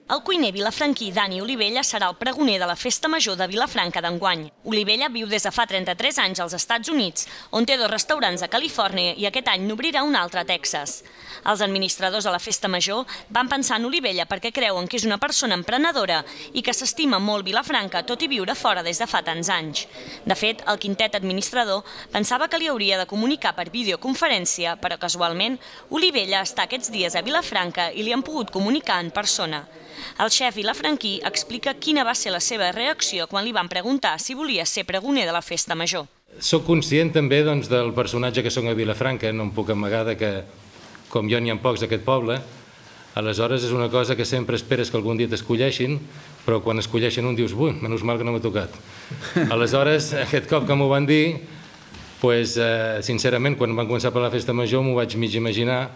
El cuiner vilafranquí Dani Olivella serà el pregoner de la Festa Major de Vilafranca d'enguany. Olivella viu des de fa 33 anys als Estats Units, on té 2 restaurants a Califòrnia i aquest any n'obrirà un altre a Texas. Els administradors de la Festa Major van pensar en Olivella perquè creuen que és una persona emprenedora i que s'estima molt Vilafranca, tot i viure fora des de fa tants anys. De fet, el quintet administrador pensava que li hauria de comunicar per videoconferència, però casualment Olivella està aquests dies a Vilafranca i li han pogut comunicar en persona. El xef vilafranquí explica quina va ser la seva reacció quan li van preguntar si volia ser pregoner de la Festa Major. Soc conscient també del personatge que soc a Vilafranca, no em puc amagar que, com jo n'hi ha pocs d'aquest poble, aleshores és una cosa que sempre esperes que algun dia t'escolleixin, però quan escolleixen un dius, menys mal que no m'ha tocat. Aleshores, aquest cop que m'ho van dir, sincerament, quan van començar per la Festa Major m'ho vaig mig imaginar,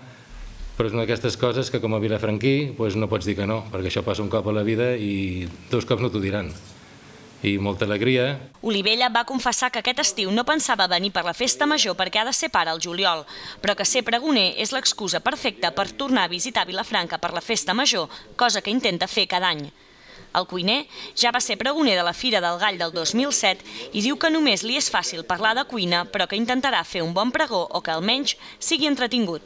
però és una d'aquestes coses que com a vilafranquí no pots dir que no, perquè això passa un cop a la vida i 2 cops no t'ho diran. I molta alegria. Olivella va confessar que aquest estiu no pensava venir per la Festa Major perquè ha de ser pare al juliol, però que ser pregoner és l'excusa perfecta per tornar a visitar Vilafranca per la Festa Major, cosa que intenta fer cada any. El cuiner ja va ser pregoner de la Fira del Gall del 2007 i diu que només li és fàcil parlar de cuina, però que intentarà fer un bon pregó o que almenys sigui entretingut.